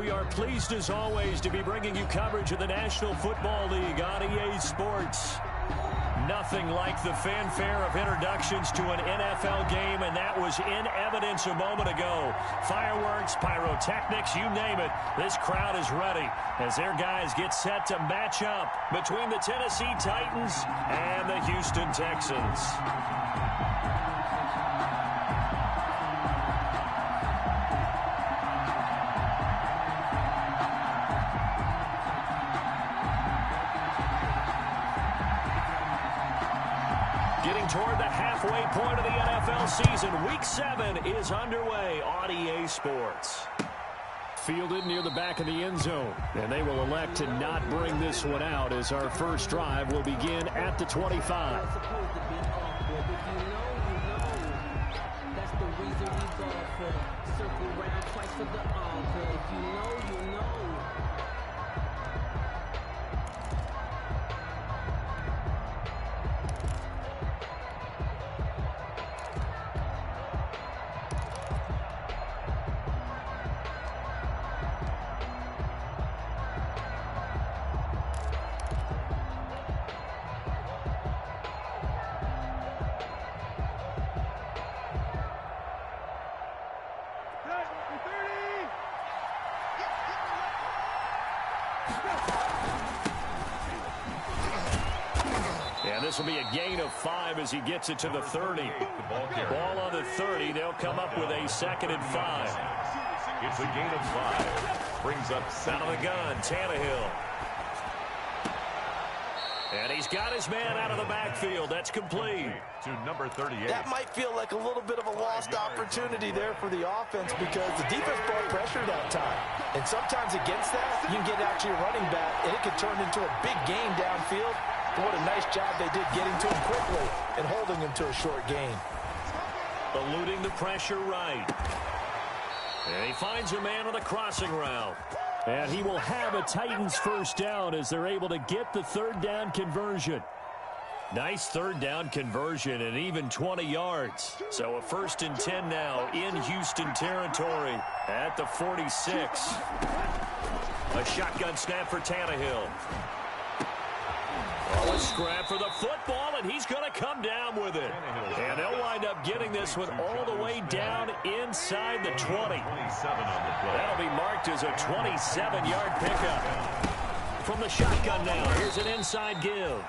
we are pleased as always to be bringing you coverage of the National Football League on EA Sports. Nothing like the fanfare of introductions to an NFL game, and that was in evidence a moment ago. Fireworks, pyrotechnics, you name it. This crowd is ready as their guys get set to match up between the Tennessee Titans and the Houston Texans. Getting toward the halfway point of the NFL season, Week 7 is underway on EA Sports. Fielded near the back of the end zone, and they will elect to not bring this one out as our first drive will begin at the 25. And this will be a gain of 5 as he gets it to the 30. Ball on the 30. They'll come up with a 2nd and 5. It's a gain of 5. Brings up out of the gun, Tannehill. And he's got his man out of the backfield. That's complete. To number 38. That might feel like a little bit of a lost opportunity there for the offense because the defense brought pressure that time. And sometimes against that, you can get out to your running back, and it can turn into a big gain downfield. But what a nice job they did getting to him quickly and holding him to a short gain. Eluding the pressure right. And he finds a man on the crossing route. And he will have a Titans first down as they're able to get the 3rd down conversion. Nice 3rd down conversion and even 20 yards. So a 1st and 10 now in Houston territory at the 46. A shotgun snap for Tannehill. Oh, a scrap for the football, and he's going to come down with it. And they'll wind up getting this one all the way down inside the 20. That'll be marked as a 27-yard pickup. From the shotgun now, here's an inside give.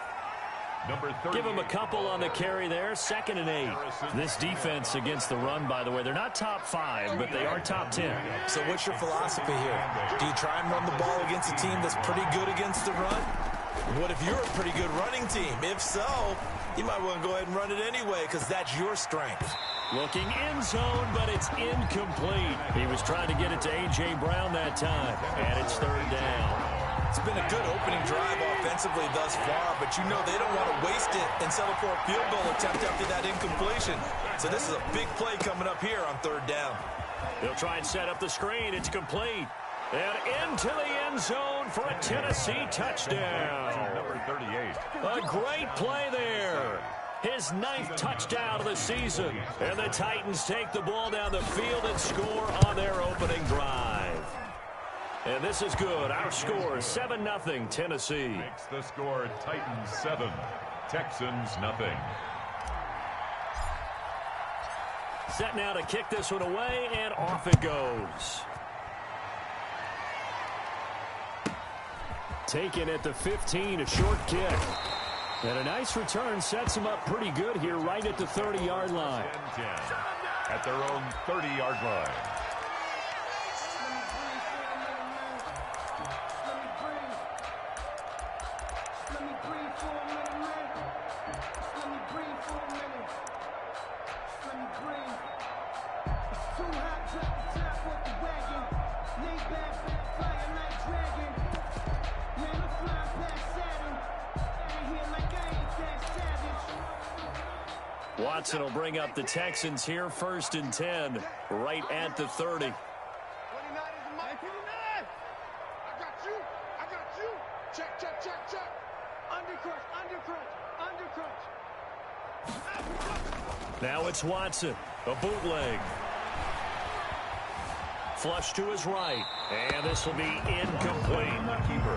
Give him a couple on the carry there, 2nd and 8. This defense against the run, by the way, they're not top 5, but they are top 10. So what's your philosophy here? Do you try and run the ball against a team that's pretty good against the run? What if you're a pretty good running team? If so, you might want to go ahead and run it anyway because that's your strength. Looking in zone, but it's incomplete. He was trying to get it to A.J. Brown that time, and it's 3rd down. It's been a good opening drive offensively thus far, but you know they don't want to waste it and settle for a field goal attempt after that incompletion. So this is a big play coming up here on 3rd down. They'll try and set up the screen. It's complete. And into the end zone for a Tennessee touchdown. Number 38. A great play there. His 9th touchdown of the season. And the Titans take the ball down the field and score on their opening drive. And this is good. Our score is 7-0 Tennessee. Makes the score Titans 7, Texans nothing. Set now to kick this one away, and off it goes. Taken at the 15, a short kick. And a nice return sets him up pretty good here right at the 30-yard line. 10-10 at their own 30-yard line. Watson will bring up the Texans here, 1st and 10, right at the 30. 29 is my 29. I got you. Check. Undercrunch. Now it's Watson, a bootleg. Flush to his right. And this will be incomplete.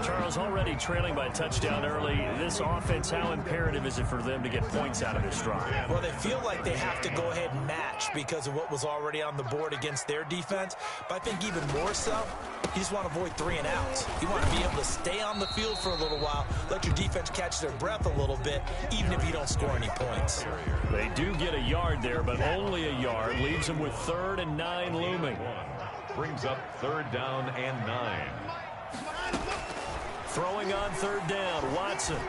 Charles, already trailing by a touchdown early. This offense, how imperative is it for them to get points out of this drive? Well, they feel like they have to go ahead and match because of what was already on the board against their defense. But I think even more so, you just want to avoid 3 and outs. You want to be able to stay on the field for a little while, let your defense catch their breath a little bit, even if you don't score any points. They do get a yard there, but only a yard. Leaves them with 3rd and 9 looming. Brings up 3rd down and 9. Throwing on 3rd down, Watson.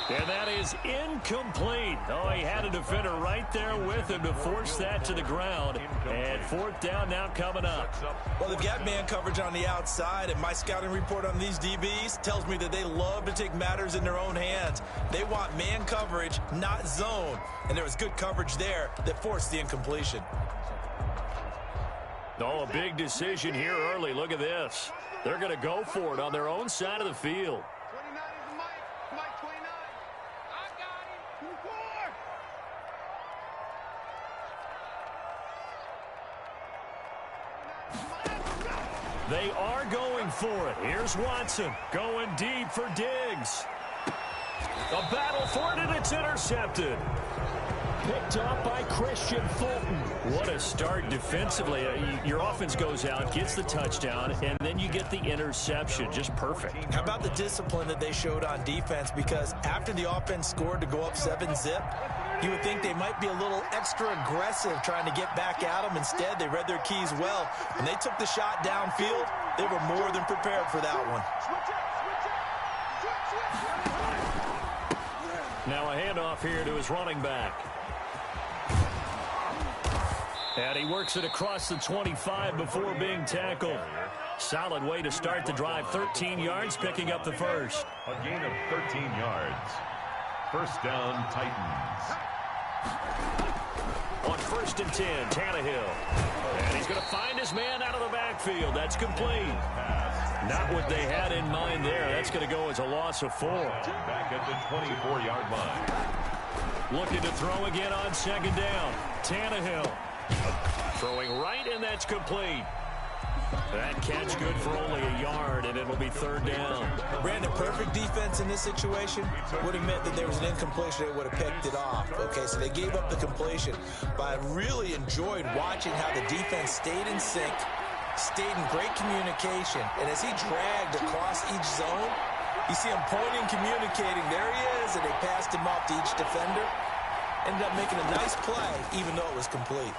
And that is incomplete. Oh, he had a defender right there with him to force that to the ground. And 4th down now coming up. Well, they've got man coverage on the outside, and my scouting report on these DBs tells me that they love to take matters in their own hands. They want man coverage, not zone. And there was good coverage there that forced the incompletion. Oh, a big decision here early. Look at this. They're going to go for it on their own side of the field. 29 is Mike. Mike 29. I got him. 24. They are going for it. Here's Watson going deep for Diggs. A battle for it, and it's intercepted. Picked up by Christian Fulton. What a start defensively. Your offense goes out, gets the touchdown, and then you get the interception. Just perfect. How about the discipline that they showed on defense? Because after the offense scored to go up 7-zip, you would think they might be a little extra aggressive trying to get back at them. Instead, they read their keys well. When they took the shot downfield, they were more than prepared for that one. Now a handoff here to his running back. And he works it across the 25 before being tackled. Solid way to start the drive. 13 yards, picking up the first. A gain of 13 yards. 1st down, Titans. On 1st and 10, Tannehill. And he's going to find his man out of the backfield. That's complete. Not what they had in mind there. That's going to go as a loss of 4. Back at the 24-yard line. Looking to throw again on 2nd down. Tannehill. Throwing right, and that's complete. That catch good for only a yard, and it'll be 3rd down. Brandon, perfect defense in this situation would have meant that there was an incompletion. They would have picked it off. Okay, so they gave up the completion. But I really enjoyed watching how the defense stayed in sync, stayed in great communication. And as he dragged across each zone, you see him pointing, communicating. There he is, and they passed him off to each defender. Ended up making a nice play, even though it was complete.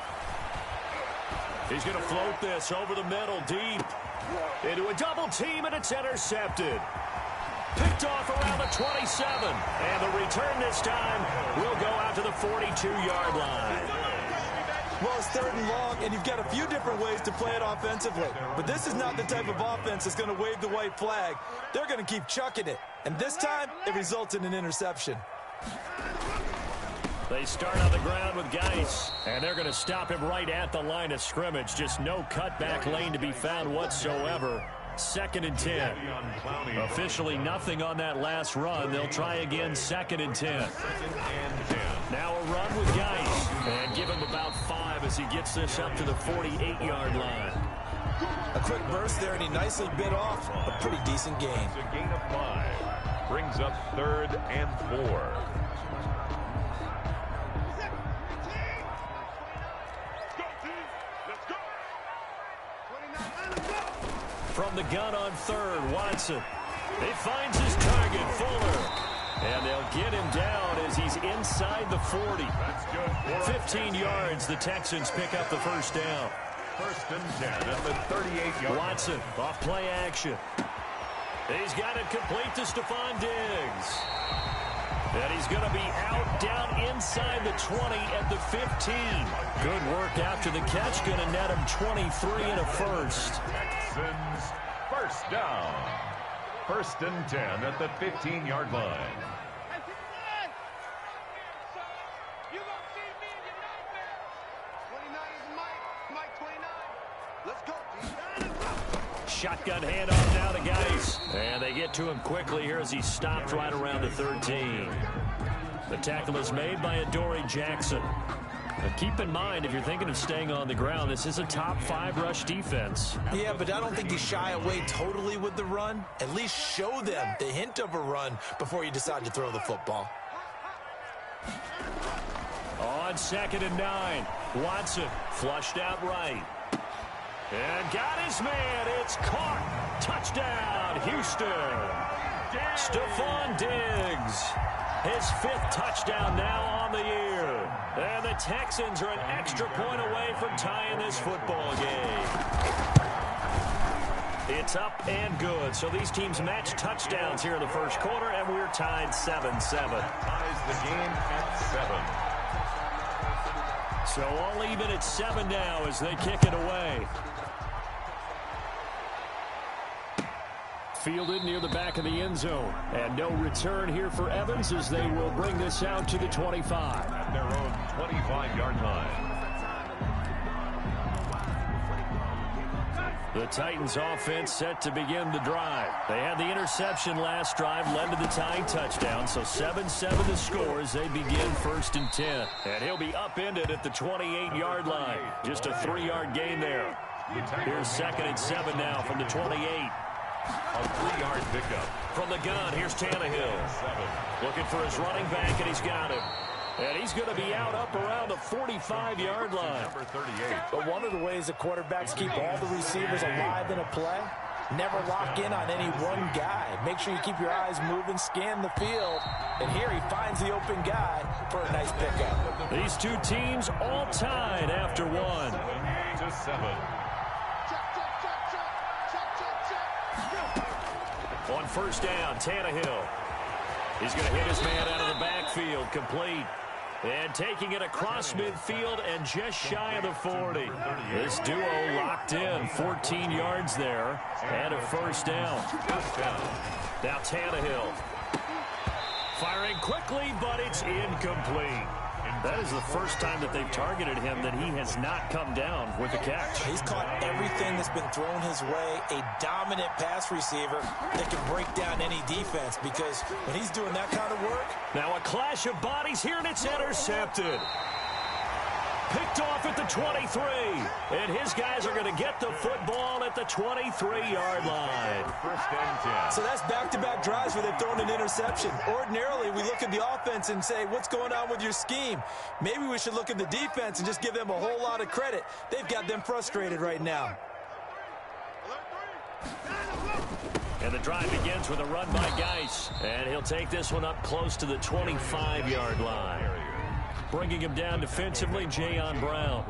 He's going to float this over the middle, deep. Into a double team, and it's intercepted. Picked off around the 27. And the return this time will go out to the 42-yard line. Well, it's 3rd and long, and you've got a few different ways to play it offensively. But this is not the type of offense that's going to wave the white flag. They're going to keep chucking it. And this time, it results in an interception. They start on the ground with Geis, and they're going to stop him right at the line of scrimmage. Just no cutback lane to be found whatsoever. 2nd and 10. Officially nothing on that last run. They'll try again 2nd and 10. Now a run with Geis, and give him about 5 as he gets this up to the 48-yard line. A quick burst there, and he nicely bit off a pretty decent gain. A gain of 5. Brings up 3rd and 4. From the gun on 3rd, Watson. He finds his target, Fuller. And they'll get him down as he's inside the 40. That's good. 15 yards, the Texans pick up the 1st down. 1st and 10 at the 38-yard. Watson off play action. He's got it complete to Stephon Diggs. And he's going to be out down inside the 20 at the 15. Good work after the catch. Going to net him 23 and a first. Texans 1st down. 1st and 10 at the 15-yard line. You gonna see me in your nightmares. 29 is Mike 29. Let's go, D. Shotgun handoff now to Geis. And they get to him quickly here as he stopped right around the 13. The tackle is made by Adoree Jackson. But keep in mind, if you're thinking of staying on the ground, this is a top 5 rush defense. Yeah, but I don't think you shy away totally with the run. At least show them the hint of a run before you decide to throw the football. On 2nd and 9, Watson flushed out right. And got his man. It's caught. Touchdown, Houston. Stephon Diggs. His 5th touchdown now on the year. And the Texans are an extra point away from tying this football game. It's up and good. So these teams match touchdowns here in the first quarter, and we're tied 7-7. Ties the game at 7. So all even at 7 now as they kick it away. Fielded near the back of the end zone. And no return here for Evans as they will bring this out to the 25. At their own 25-yard line. The Titans offense set to begin the drive. They had the interception last drive, led to the tying touchdown. So 7-7 the score as they begin 1st and 10. And he'll be upended at the 28-yard line. Just a 3-yard gain there. Here's 2nd and 7 now from the 28. A 3-yard pickup. From the gun, here's Tannehill. Looking for his running back, and he's got him. And he's going to be out up around the 45-yard line. Number 38. But one of the ways the quarterbacks keep all the receivers alive in a play, never lock in on any one guy. Make sure you keep your eyes moving, scan the field. And here he finds the open guy for a nice pickup. These two teams all tied after 1. 7-7. On 1st down, Tannehill. He's going to hit his man out of the backfield, complete. And taking it across midfield and just shy of the 40. This duo locked in, 14 yards there, and a 1st down. Now Tannehill. Firing quickly, but it's incomplete. That is the first time that they've targeted him that he has not come down with a catch. He's caught everything that's been thrown his way. A dominant pass receiver that can break down any defense because when he's doing that kind of work. Now a clash of bodies here, and it's intercepted. Picked off at the 23. And his guys are going to get the football at the 23-yard line. 1st and 10. So that's back-to-back drives where they've thrown an interception. Ordinarily, we look at the offense and say, what's going on with your scheme? Maybe we should look at the defense and just give them a whole lot of credit. They've got them frustrated right now. And the drive begins with a run by Geis. And he'll take this one up close to the 25-yard line. Bringing him down defensively, Jayon Brown.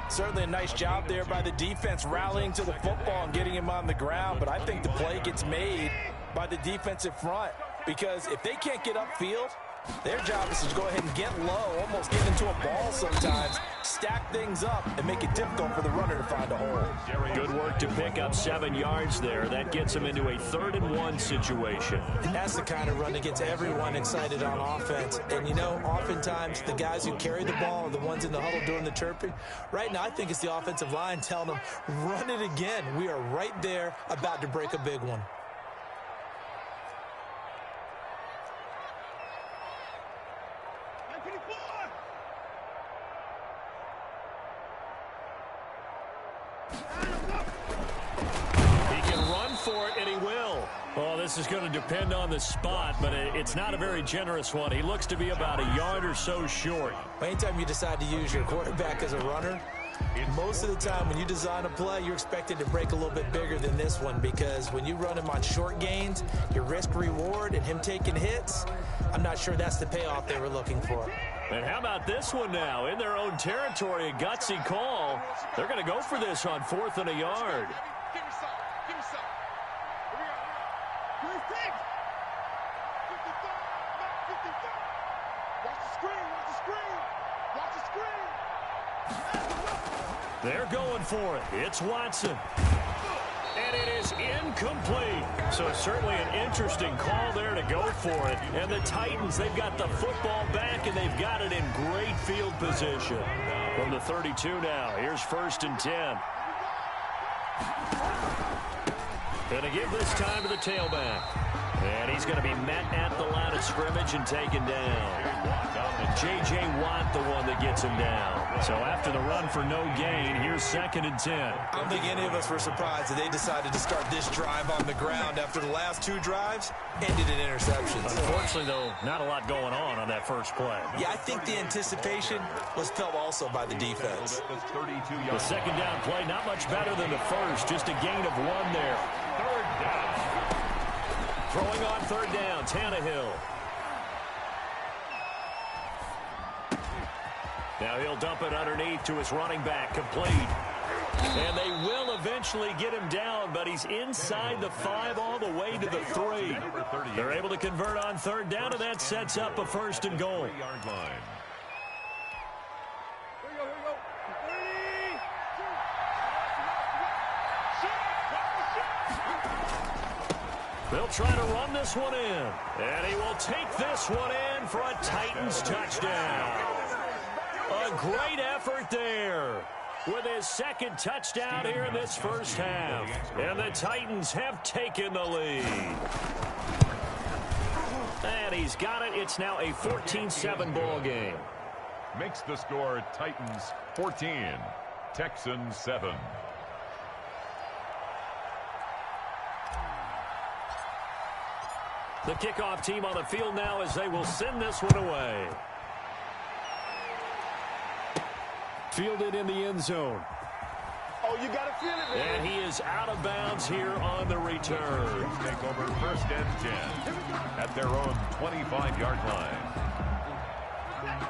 Certainly a nice job there by the defense rallying to the football and getting him on the ground. But I think the play gets made by the defensive front because if they can't get upfield, their job is to go ahead and get low, almost get into a ball sometimes, stack things up, and make it difficult for the runner to find a hole. Good work to pick up 7 yards there. That gets him into a 3rd and 1 situation. And that's the kind of run that gets everyone excited on offense. And, you know, oftentimes the guys who carry the ball are the ones in the huddle doing the chirping. Right now, I think it's the offensive line telling them, run it again. We are right there about to break a big one. Well, this is going to depend on the spot, but it's not a very generous one. He looks to be about a yard or so short. Anytime you decide to use your quarterback as a runner, most of the time when you design a play, you're expected to break a little bit bigger than this one because when you run him on short gains, your risk-reward and him taking hits, I'm not sure that's the payoff they were looking for. And how about this one now? In their own territory, a gutsy call. They're going to go for this on 4th and a yard. Give me some. Give me some. Here we go. Here we go. 55. 55. Watch the screen. Watch the screen. Watch the screen. They're going for it. It's Watson. And it is incomplete. So certainly an interesting call there to go for it. And the Titans, they've got the football back, and they've got it in great field position. From the 32 now, here's 1st and 10. Going to give this time to the tailback. And he's going to be met at the line of of scrimmage and taken down. J.J. Watt, the one that gets him down. So after the run for no gain, here's 2nd and 10. I don't think any of us were surprised that they decided to start this drive on the ground after the last 2 drives ended in interceptions. Unfortunately, though, not a lot going on that first play. Yeah, I think the anticipation was felt also by the defense. The 2nd down play, not much better than the first, just a gain of 1 there. 3rd down. Throwing on 3rd down, Tannehill. Now he'll dump it underneath to his running back, complete. And they will eventually get him down, but he's inside the 5 all the way to the 3. They're able to convert on 3rd down, and that sets up a 1st and goal. Yard line. They'll try to run this one in, and he will take this one in for a Titans touchdown. A great effort there with his 2nd touchdown here in this first half. And the Titans have taken the lead. And he's got it. It's now a 14-7 ball game. Makes the score Titans 14, Texans 7. The kickoff team on the field now as they will send this one away. Fielded in the end zone. Oh, you got to feel it, man. And he is out of bounds here on the return. Take over 1st and 10 at their own 25-yard line.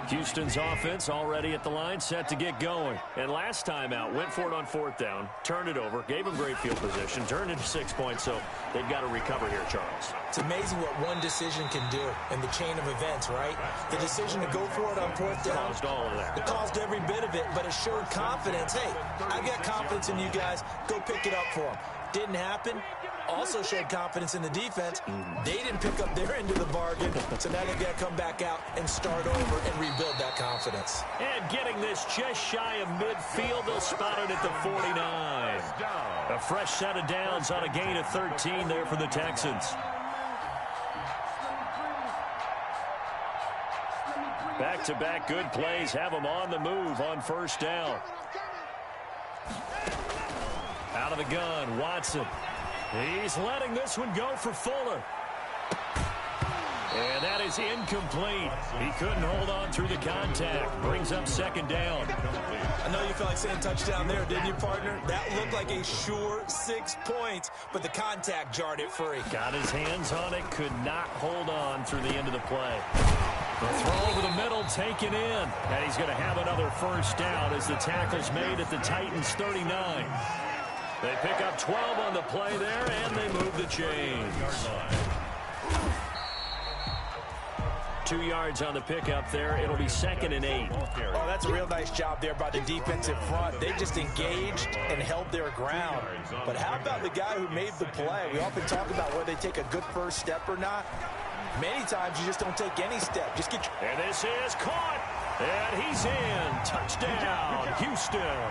Houston's offense already at the line, set to get going. And last time out, went for it on 4th down, turned it over, gave them great field position, turned into 6 points, so they've got to recover here, Charles. It's amazing what one decision can do in the chain of events, right? The decision to go for it on 4th down. Caused all of that. It caused every bit of it, but it showed confidence. Hey, I've got confidence in you guys. Go pick it up for them. Didn't happen. Also showed confidence in the defense. They didn't pick up their end of the bargain, so now they've got to come back out and start over and rebuild that confidence. And getting this just shy of midfield, they'll spot it at the 49. A fresh set of downs on a gain of 13 there for the Texans. Back-to-back good plays have them on the move on 1st down. Out of the gun, Watson. He's letting this one go for Fuller. And that is incomplete. He couldn't hold on through the contact. Brings up 2nd down. I know you felt like saying touchdown there, didn't you, partner? That looked like a sure 6 points, but the contact jarred it free. Got his hands on it, could not hold on through the end of the play. The throw over the middle, taken in. And he's going to have another 1st down as the tackle's made at the Titans' 39. They pick up 12 on the play there, and they move the chains. 2 yards on the pickup there. It'll be 2nd and 8. Oh, that's a real nice job there by the defensive front. They just engaged and held their ground. But how about the guy who made the play? We often talk about whether they take a good first step or not. Many times you just don't take any step. Just get. And this is caught. And he's in. Touchdown, Houston.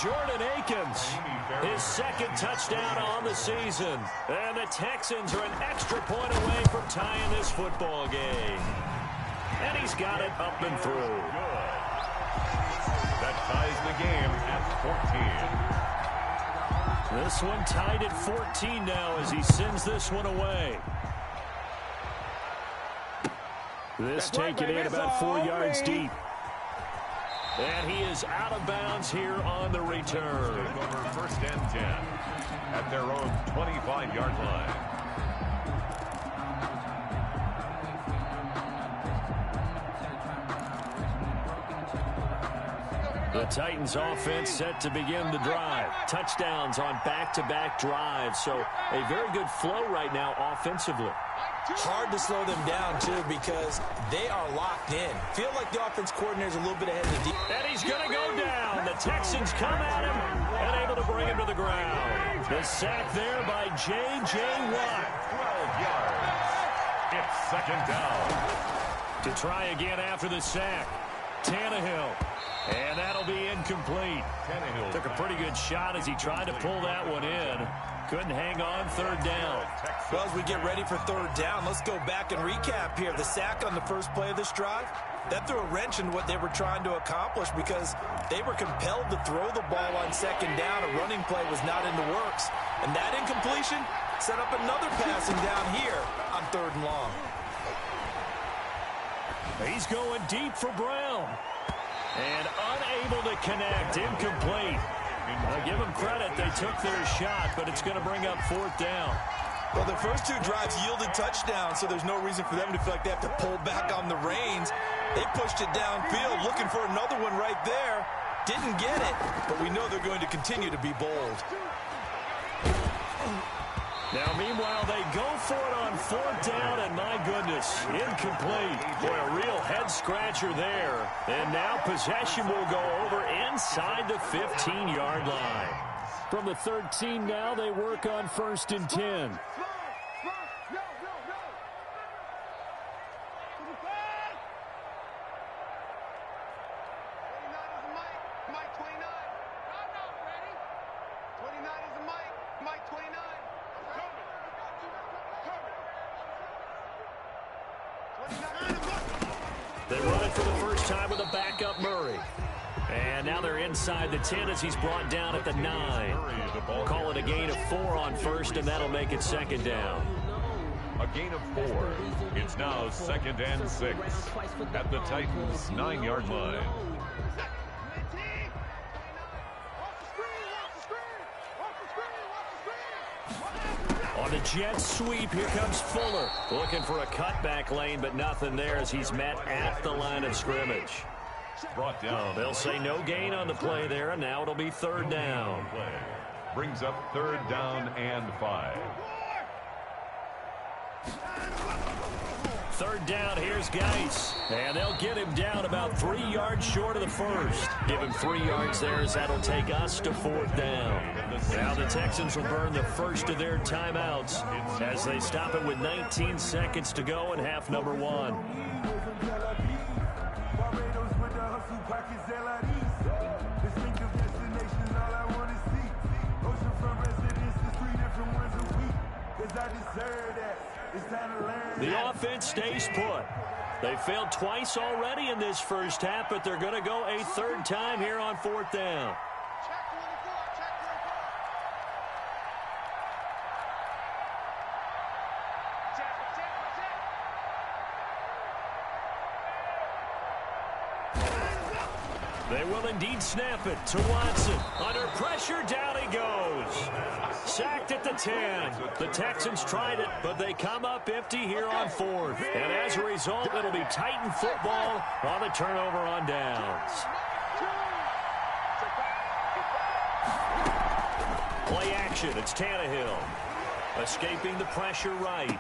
Jordan Akins, his 2nd touchdown on the season. And the Texans are an extra point away from tying this football game. And he's got it up and through. That ties the game at 14. This one tied at 14 now as he sends this one away. This taken in about 4 yards deep. And he is out of bounds here on the return. Over 1st and 10 at their own 25-yard line. The Titans offense set to begin the drive. Touchdowns on back-to-back drives. So a very good flow right now offensively. Hard to slow them down, too, because they are locked in. Feel like the offense coordinator is a little bit ahead of the defense. And he's going to go down. The Texans come at him and able to bring him to the ground. The sack there by J.J. Watt. 12 yards. It's 2nd down. To try again after the sack. Tannehill. And that'll be incomplete. Tannehill Took a pretty good shot as he tried to pull that one in. Couldn't hang on third down. Well, as we get ready for third down, let's go back and recap here. The sack on the first play of this drive, that threw a wrench in what they were trying to accomplish because they were compelled to throw the ball on second down. A running play was not in the works. And that incompletion set up another passing down here on third and long. He's going deep for Brown. And unable to connect. Incomplete. I'll give them credit. They took their shot, but it's going to bring up fourth down. Well, the first two drives yielded touchdowns, so there's no reason for them to feel like they have to pull back on the reins. They pushed it downfield, looking for another one right there. Didn't get it, but we know they're going to continue to be bold. Now, meanwhile, they go for it on fourth down, and my goodness, incomplete. Boy, a real head-scratcher there. And now possession will go over inside the 15-yard line. From the 13 now, they work on 1st and 10. They run it for the first time with a backup Murray. And now they're inside the 10 as he's brought down at the 9. We'll call it a gain of 4 on first, and that'll make it second down. A gain of 4. It's now 2nd and 6 at the Titans' 9-yard line. On the jet sweep, here comes Fuller. Looking for a cutback lane, but nothing there as he's met at the line of scrimmage. Brought down. They'll say no gain on the play there, and now it'll be third down. Brings up 3rd down and 5. Third down, here's Geis. And they'll get him down about 3 yards short of the first. Give him 3 yards there as that'll take us to fourth down. Now the Texans will burn the first of their timeouts as they stop it with 19 seconds to go in half number 1. The offense stays put. They failed twice already in this first half, but they're going to go a third time here on fourth down. They will indeed snap it to Watson. Under pressure, down he goes. Sacked at the 10. The Texans tried it, but they come up empty here on fourth. And as a result, it'll be Titan football on the turnover on downs. Play action, it's Tannehill. Escaping the pressure right.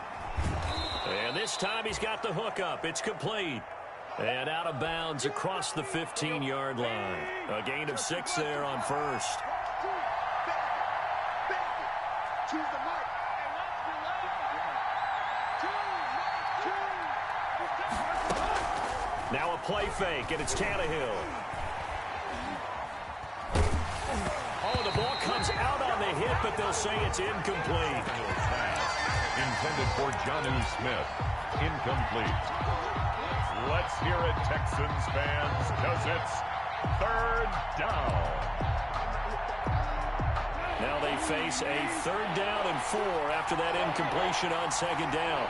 And this time he's got the hook up. It's complete. And out of bounds across the 15-yard line. A gain of 6 there on first. Now a play fake, and it's Tannehill. Oh, the ball comes out on the hit, but they'll say it's incomplete. Intended for Jonnu Smith. Incomplete. Let's hear it, Texans fans, because it's third down. Now they face a third down and 4 after that incompletion on second down.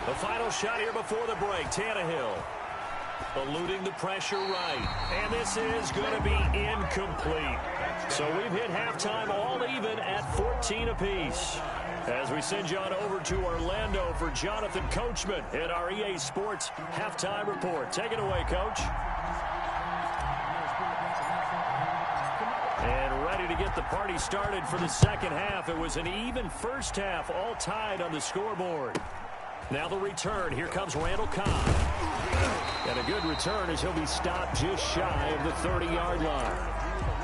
The final shot here before the break, Tannehill. Eluding the pressure right. And this is going to be incomplete. So we've hit halftime all even at 14 apiece. As we send you on over to Orlando for Jonathan Coachman in our EA Sports Halftime Report. Take it away, Coach. And ready to get the party started for the second half. It was an even first half, all tied on the scoreboard. Now the return. Here comes Randall Cobb. And a good return as he'll be stopped just shy of the 30-yard line.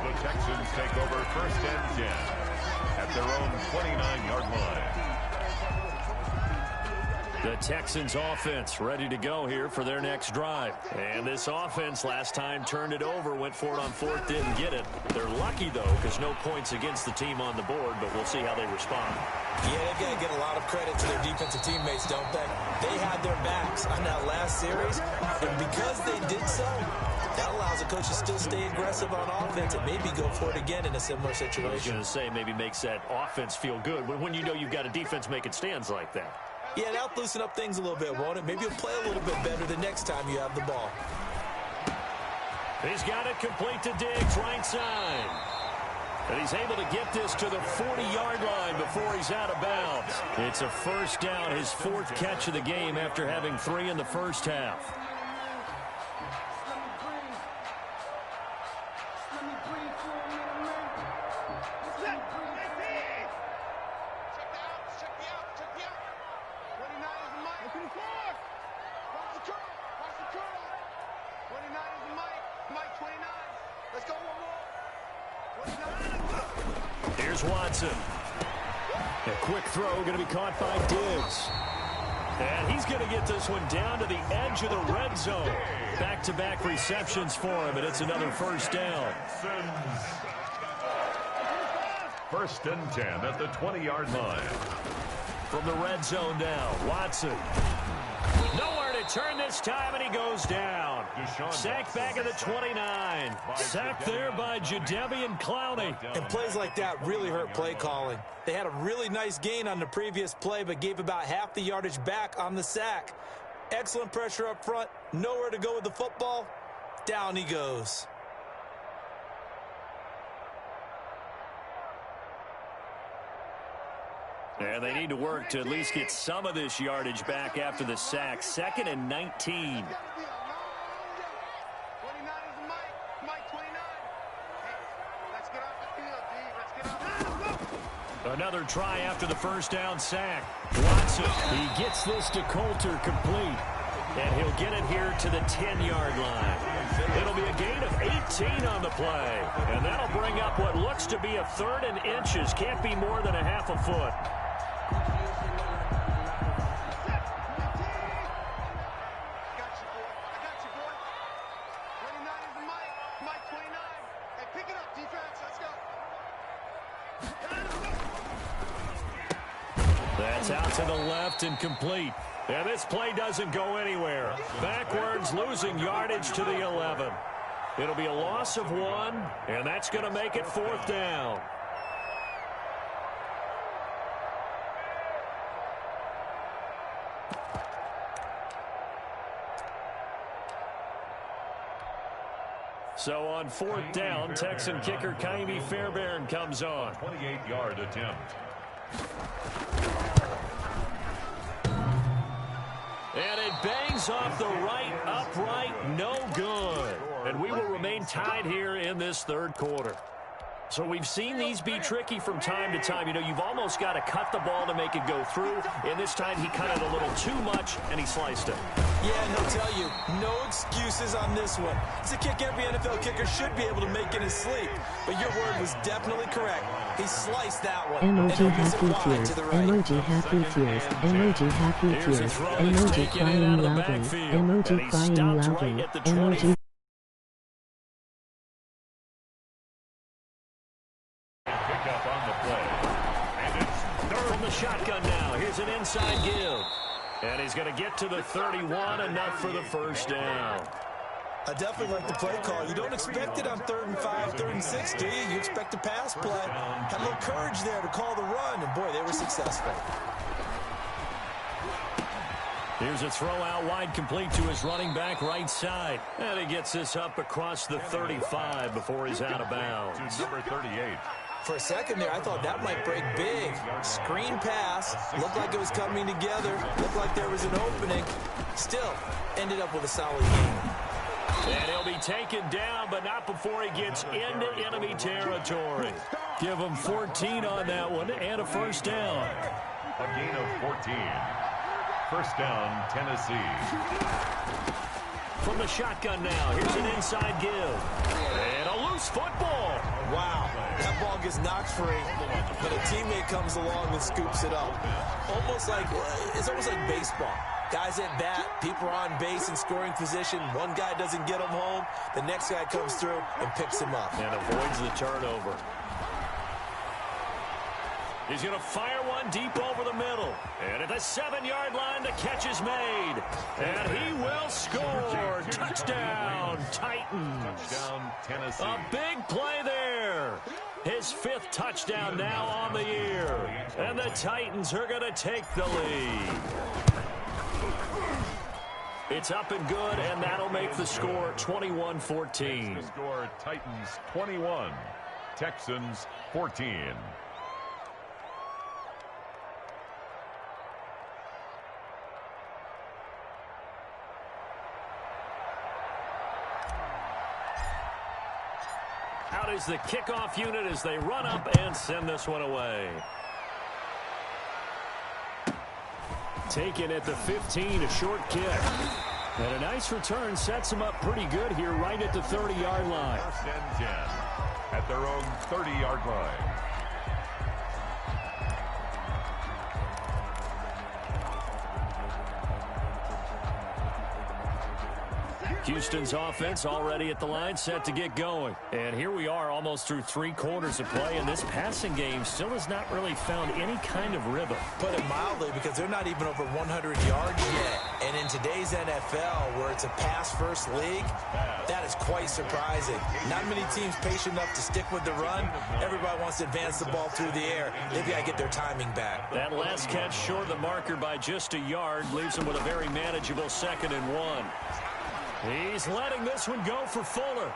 The Texans take over 1st and 10 at their own 29-yard line. The Texans offense ready to go here for their next drive. And this offense last time turned it over, went for it on fourth, didn't get it. They're lucky, though, because no points against the team on the board, but we'll see how they respond. Yeah, they've got to get a lot of credit to their defensive teammates, don't they? They had their backs on that last series, and because they did so, that allows the coach to still stay aggressive on offense and maybe go for it again in a similar situation. I was going to say maybe makes that offense feel good when you know you've got a defense making stands like that. Yeah, that'll loosen up things a little bit, won't it? Maybe you'll play a little bit better the next time you have the ball. He's got it complete to Diggs, right side. And he's able to get this to the 40-yard line before he's out of bounds. It's a first down, his fourth catch of the game after having 3 in the first half. Here's Watson. A quick throw going to be caught by Diggs. And he's going to get this one down to the edge of the red zone. Back-to-back receptions for him, and it's another first down. First and 10 at the 20-yard line. From the red zone now, Watson. Nowhere to turn this time, and he goes down. Sacked back at the 29. Sacked there by Jadeveon Clowney. And plays like that really hurt play calling. They had a really nice gain on the previous play, but gave about half the yardage back on the sack. Excellent pressure up front. Nowhere to go with the football. Down he goes. And they need to work to at least get some of this yardage back after the sack. 2nd and 19. Another try after the first down sack. Watson, he gets this to Coulter complete. And he'll get it here to the 10-yard line. It'll be a gain of 18 on the play. And that'll bring up what looks to be a 3rd and inches. Can't be more than a half a foot. That's out to the left and complete. And this play doesn't go anywhere. Backwards, losing yardage to the 11. It'll be a loss of 1, and that's going to make it 4th down. So on 4th down, Texan kicker Kaimi Fairbairn comes on. 28-yard attempt. And it bangs off the right upright, no good. And we will remain tied here in this 3rd quarter. So we've seen these be tricky from time to time. You know, you've almost got to cut the ball to make it go through. And this time he cut it a little too much, and he sliced it. Yeah, and he'll tell you, no excuses on this one. It's a kick every NFL kicker should be able to make in his sleep. But your word was definitely correct. He sliced that one. Emoji happy tears. Emoji happy tears. Emoji happy tears. Emoji crying loudly. Emoji crying loudly. Emoji. Pick up on the play. And it's From the shotgun now. Here's an inside give. And he's going to get to the 31, enough for the first down. I definitely like the play call. You don't expect it on 3rd and 5, 3rd and 6, do you? You expect a pass play. Had a little courage there to call the run, and boy, they were successful. Here's a throw out wide complete to his running back right side. And he gets this up across the 35 before he's out of bounds. number 38. For a second there, I thought that might break big. Screen pass. Looked like it was coming together. Looked like there was an opening. Still, ended up with a solid game. And he'll be taken down, but not before he gets into enemy territory. Give him 14 on that one and a first down. A gain of 14. First down, Tennessee. From the shotgun now, here's an inside give. And a loose football. Wow, that ball gets knocked free, but a teammate comes along and scoops it up. It's almost like baseball. Guys at bat, people are on base in scoring position. One guy doesn't get him home. The next guy comes through and picks him up. And avoids the turnover. He's going to fire one deep over the middle. And at the 7-yard line, the catch is made. And he will score. Touchdown, Titans. Touchdown, Tennessee. A big play there. His 5th touchdown now on the year. And the Titans are going to take the lead. It's up and good, and that'll make the score 21-14. The score, Titans 21, Texans 14. Out is the kickoff unit as they run up and send this one away. Taken at the 15, a short kick. And a nice return sets them up pretty good here right at the 30-yard line. 1st and 10 at their own 30-yard line. Houston's offense already at the line, set to get going. And here we are almost through 3 quarters of play, and this passing game still has not really found any kind of rhythm. Put it mildly, because they're not even over 100 yards yet. And in today's NFL, where it's a pass-first league, that is quite surprising. Not many teams patient enough to stick with the run. Everybody wants to advance the ball through the air. They've got to get their timing back. That last catch short of the marker by just a yard leaves them with a very manageable 2nd and 1. He's letting this one go for Fuller.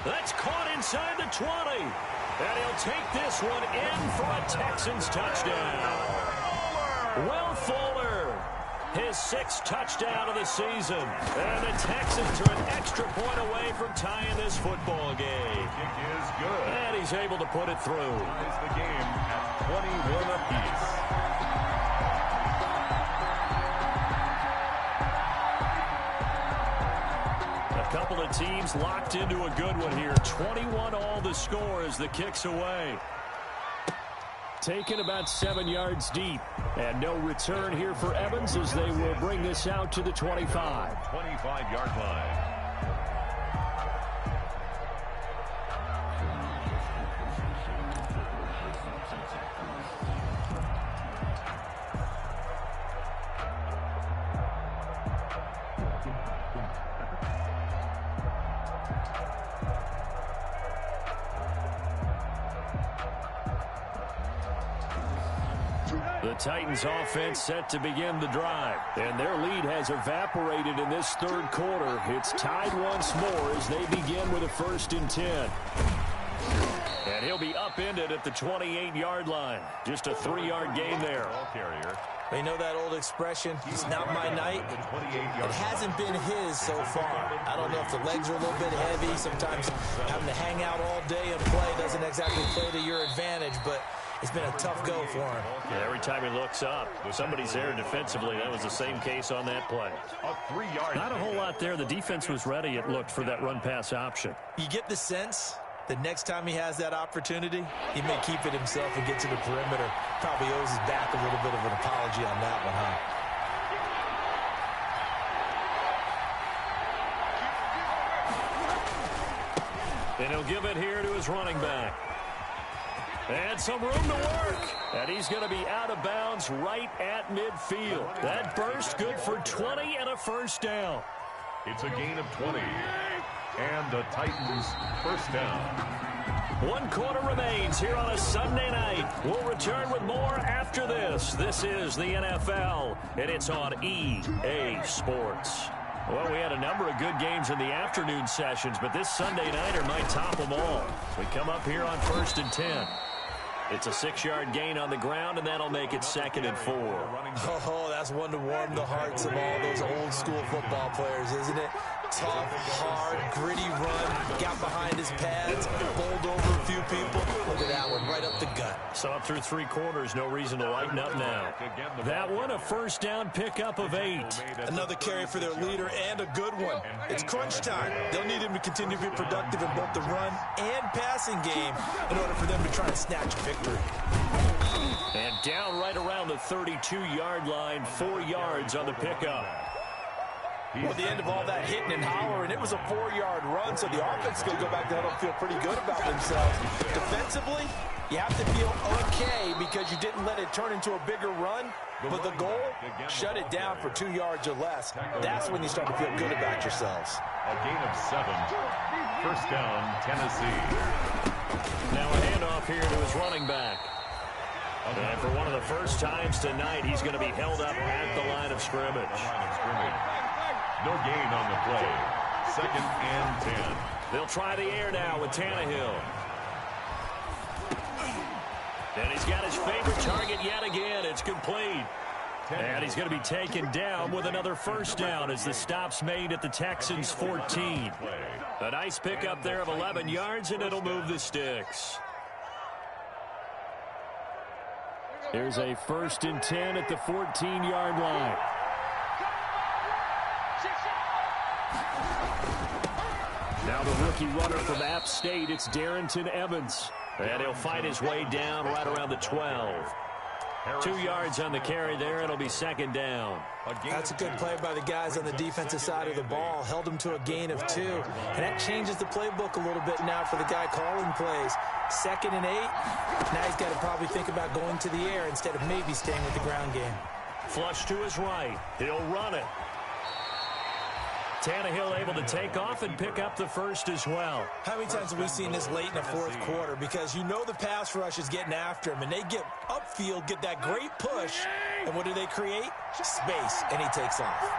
That's caught inside the 20. And he'll take this one in for a Texans touchdown. Will Fuller, his 6th touchdown of the season. And the Texans are an extra point away from tying this football game. Kick is good. And he's able to put it through. Ties the game at 21 apiece. Couple of teams locked into a good one here. 21 all the score as the kick's away. Taken about 7 yards deep. And no return here for Evans as they will bring this out to the 25. 25-yard line. The Titans offense set to begin the drive, and their lead has evaporated in this 3rd quarter. It's tied once more as they begin with a 1st and 10. And he'll be upended at the 28-yard line. Just a 3-yard gain there. They know that old expression, it's not my night. It hasn't been his so far. I don't know if the legs are a little bit heavy. Sometimes having to hang out all day and play doesn't exactly play to your advantage, but it's been a tough go for him. Yeah, every time he looks up, somebody's there defensively. That was the same case on that play. A 3-yard. Not a whole lot there. The defense was ready, it looked, for that run-pass option. You get the sense the next time he has that opportunity, he may keep it himself and get to the perimeter. Probably owes his back a little bit of an apology on that one, huh? And he'll give it here to his running back. And some room to work. And he's going to be out of bounds right at midfield. That burst good for 20 and a 1st down. It's a gain of 20. And the Titans 1st down. 1 quarter remains here on a Sunday night. We'll return with more after this. This is the NFL, and it's on EA Sports. Well, we had a number of good games in the afternoon sessions, but this Sunday nighter might top them all. We come up here on 1st and 10. It's a 6-yard gain on the ground, and that'll make it 2nd and 4. Oh, that's one to warm the hearts of all those old school football players, isn't it? tough, hard, gritty run. Got behind his pads, bowled over a few people. Look at that one, right up the gut. So up through 3 quarters, no reason to lighten up now. That one, a first down pickup of 8. Another carry for their leader and a good one. It's crunch time. They'll need him to continue to be productive in both the run and passing game in order for them to try and snatch a victory. And down right around the 32-yard line, 4 yards on the pickup. Well, at the end of all that hitting and hollering, it was a 4-yard run, so the offense is going to go back there and feel pretty good about themselves. Defensively, you have to feel okay because you didn't let it turn into a bigger run, but the goal, shut it down for 2 yards or less. That's when you start to feel good about yourselves. A gain of 7. First down, Tennessee. Now a handoff here to his running back. And for one of the first times tonight, he's going to be held up at the line of scrimmage. No gain on the play. Second and 10. They'll try the air now with Tannehill. And he's got his favorite target yet again. It's complete. And he's going to be taken down with another first down as the stop's made at the Texans' 14. A nice pickup there of 11 yards, and it'll move the sticks. Here's a 1st and 10 at the 14-yard line. Now the rookie runner from App State, it's Darrington Evans. And he'll fight his way down right around the 12. 2 yards on the carry there. It'll be second down. That's a good play by the guys on the defensive side of the ball. Held him to a gain of 2. And that changes the playbook a little bit now for the guy calling plays. 2nd and 8. Now he's got to probably think about going to the air instead of maybe staying with the ground game. Flush to his right. He'll run it. Tannehill able to take off and pick up the first as well. How many times have we seen this late in the 4th quarter? Because you know the pass rush is getting after him, and they get upfield, get that great push, and what do they create? Space, and he takes off.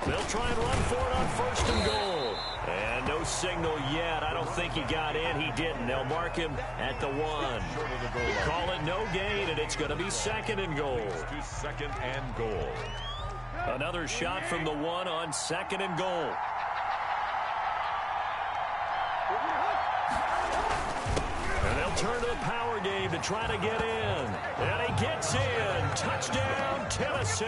They'll try and run for it on 1st and goal. And no signal yet. I don't think he got in. He didn't. They'll mark him at the 1. Call it no gain, and it's going to be 2nd and goal. Second and goal. Another shot from the 1 on 2nd and goal. And they'll turn to the power game to try to get in. And he gets in. Touchdown, Tennessee.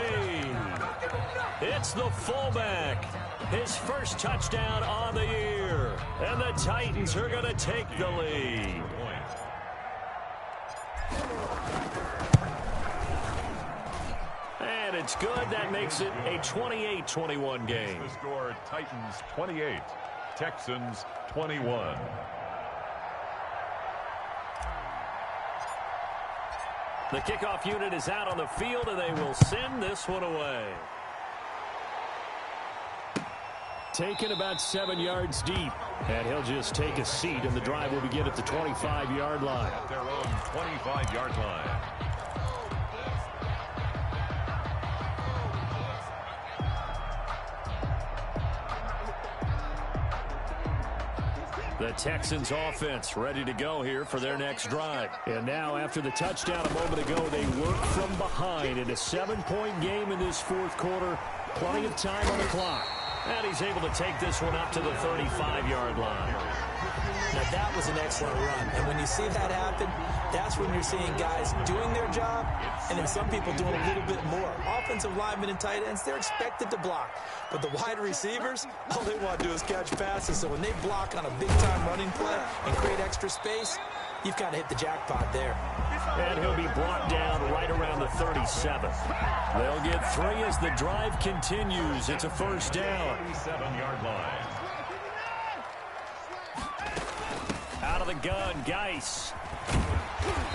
It's the fullback. His first touchdown on the year. And the Titans are going to take the lead. And it's good. That makes it a 28-21 game. The score, Titans 28, Texans 21. The kickoff unit is out on the field, and they will send this one away. Taken about 7 yards deep. And he'll just take a seat, and the drive will begin at the 25-yard line. At their own 25-yard line. The Texans offense ready to go here for their next drive. And now after the touchdown a moment ago, they work from behind in a 7-point game in this 4th quarter. Plenty of time on the clock. And he's able to take this one up to the 35-yard line. Now that was an excellent run. And when you see that happen, that's when you're seeing guys doing their job and then some people doing a little bit more. Offensive linemen and tight ends, they're expected to block. But the wide receivers, all they want to do is catch passes. So when they block on a big-time running play and create extra space, you've kind of hit the jackpot there. And he'll be brought down right around the 37. They'll get 3 as the drive continues. It's a first down. 37-yard line. Out of the gun, Geis.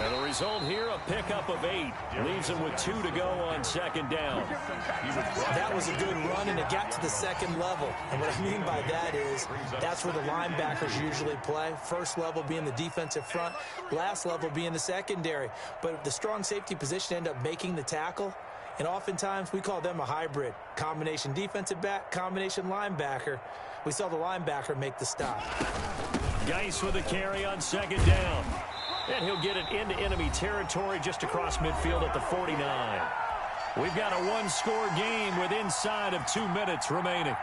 And the result here, a pickup of 8. Leaves him with 2 to go on 2nd down. That was a good run, and it got to the 2nd level. And what I mean by that is that's where the linebackers usually play. First level being the defensive front, last level being the secondary. But the strong safety position end up making the tackle. And oftentimes we call them a hybrid. Combination defensive back, combination linebacker. We saw the linebacker make the stop. Geis with a carry on 2nd down. And he'll get it into enemy territory just across midfield at the 49. We've got a one-score game with inside of 2 minutes remaining.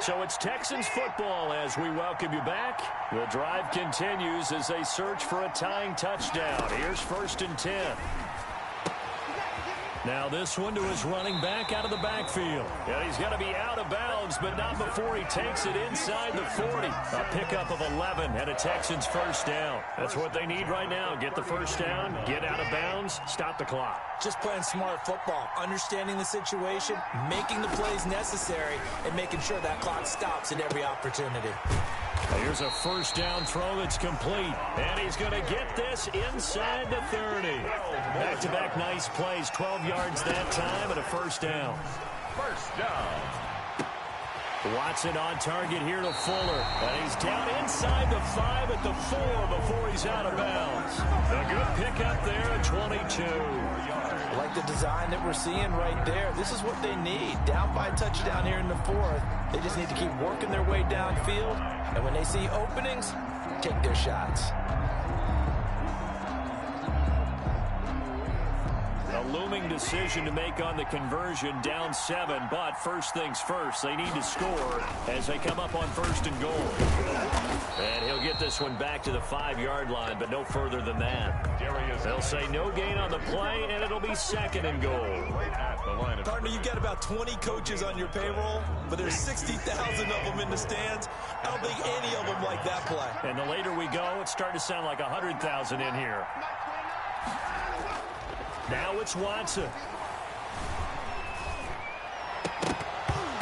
So it's Texans football as we welcome you back. The drive continues as they search for a tying touchdown. Here's 1st and 10. Now this one to his running back out of the backfield. And he's going to be out of bounds, but not before he takes it inside the 40. A pickup of 11 and a Texans first down. That's what they need right now. Get the first down, get out of bounds, stop the clock. Just playing smart football, understanding the situation, making the plays necessary, and making sure that clock stops at every opportunity. Here's a first down throw that's complete. And he's going to get this inside the 30. Back-to-back nice plays, 12 yards that time and a first down. First down. Watson on target here to Fuller. And he's down inside the 5 at the 4 before he's out of bounds. A good pickup there at 22. I like the design that we're seeing right there. This is what they need. Down by a touchdown here in the 4th. They just need to keep working their way downfield. And when they see openings, take their shots. A looming decision to make on the conversion, down 7, but first things first, they need to score as they come up on 1st and goal. And he'll get this one back to the 5-yard line, but no further than that. They'll say no gain on the play, and it'll be 2nd and goal. Partner, you've got about 20 coaches on your payroll, but there's 60,000 of them in the stands. I don't think any of them like that play. And the later we go, it's starting to sound like 100,000 in here. Now it's Watson.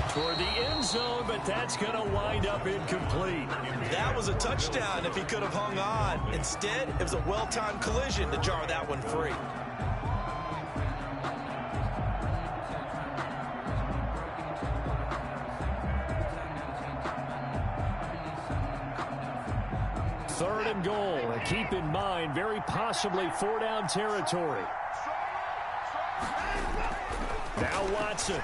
Toward the end zone, but that's going to wind up incomplete. That was a touchdown if he could have hung on. Instead, it was a well-timed collision to jar that one free. Third and goal. And keep in mind, very possibly 4-down territory. Now Watson.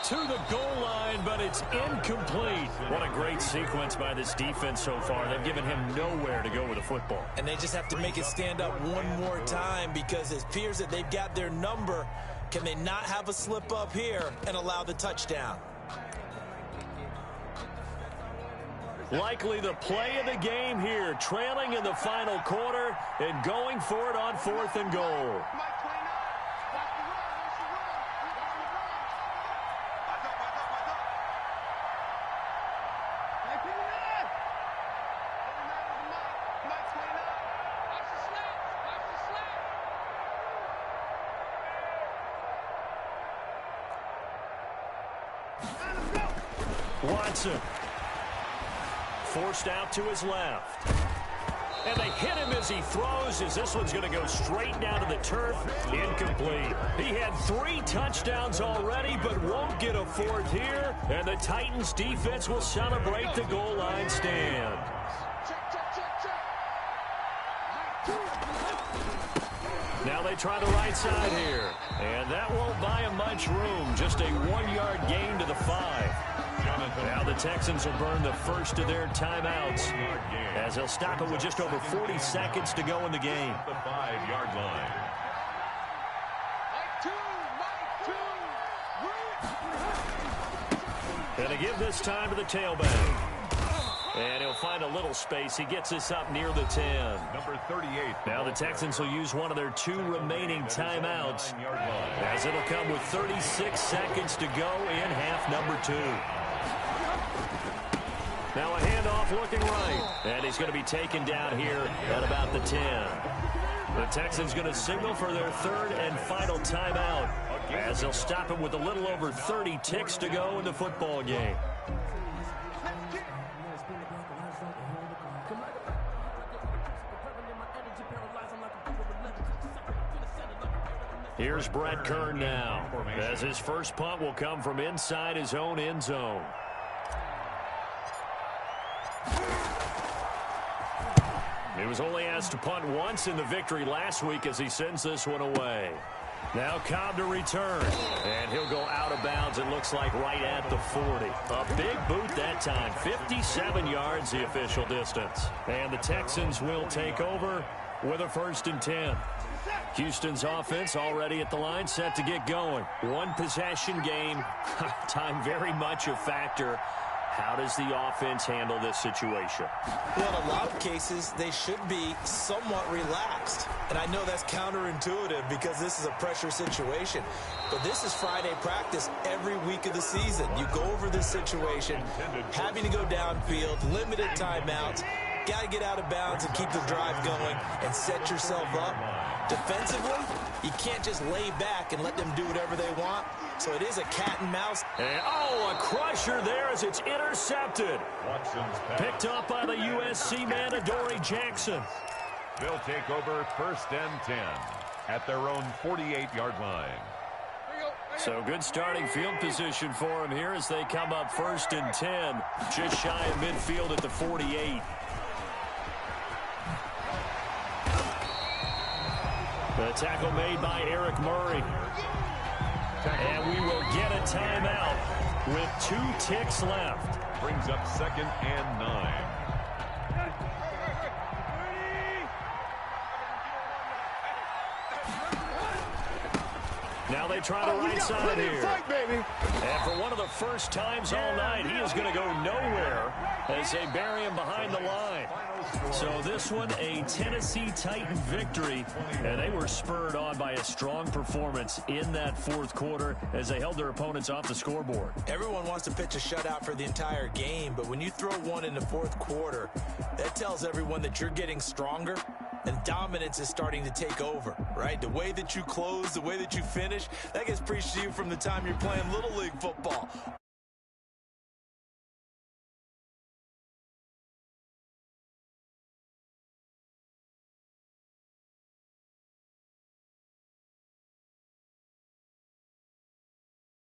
To the goal line, but it's incomplete. What a great sequence by this defense so far. They've given him nowhere to go with the football. And they just have to make it stand up one more time because it appears that they've got their number. Can they not have a slip up here and allow the touchdown? Likely the play of the game here, trailing in the final quarter and going for it on 4th and goal. Watson. Forced out to his left. And they hit him as he throws, as this one's going to go straight down to the turf. Incomplete. He had 3 touchdowns already, but won't get a 4th here. And the Titans defense will celebrate the goal line stand. Now they try the right side here. And that won't buy him much room. Just a 1-yard gain to the 5. Now the Texans will burn the first of their timeouts as they'll stop it with just over 40 seconds to go in the game. The 5-yard line. And to give this time to the tailback. And he'll find a little space. He gets this up near the 10. Number 38. Now the Texans will use one of their 2 remaining timeouts as it'll come with 36 seconds to go in half number 2. Now a handoff looking right. And he's going to be taken down here at about the 10. The Texans going to signal for their 3rd and final timeout as they'll stop him with a little over 30 ticks to go in the football game. Here's Brett Kern now, as his first punt will come from inside his own end zone. He was only asked to punt once in the victory last week as he sends this one away. Now Cobb to return. And he'll go out of bounds, it looks like, right at the 40. A big boot that time. 57 yards, the official distance. And the Texans will take over with a 1st and 10. Houston's offense already at the line, set to get going. One possession game. Time very much a factor. How does the offense handle this situation? Well, in a lot of cases, they should be somewhat relaxed. And I know that's counterintuitive because this is a pressure situation. But this is Friday practice every week of the season. You go over this situation, having to go downfield, limited timeouts, got to get out of bounds and keep the drive going and set yourself up. Defensively, you can't just lay back and let them do whatever they want. So it is a cat and mouse. And, a crusher there as it's intercepted. Picked up by the USC man, Adoree Jackson. They'll take over 1st and 10 at their own 48-yard line. So good starting field position for him here as they come up 1st and 10. Just shy of midfield at the 48. The tackle made by Eric Murray. And we will get a timeout with 2 ticks left. Brings up 2nd and 9. Now they try the right side here. And for one of the first times all night, he is going to go nowhere as they bury him behind the line. So this one, a Tennessee Titan victory, and they were spurred on by a strong performance in that 4th quarter as they held their opponents off the scoreboard. Everyone wants to pitch a shutout for the entire game, but when you throw one in the 4th quarter, that tells everyone that you're getting stronger and dominance is starting to take over, right? The way that you close, the way that you finish, that gets preached to you from the time you're playing Little League football.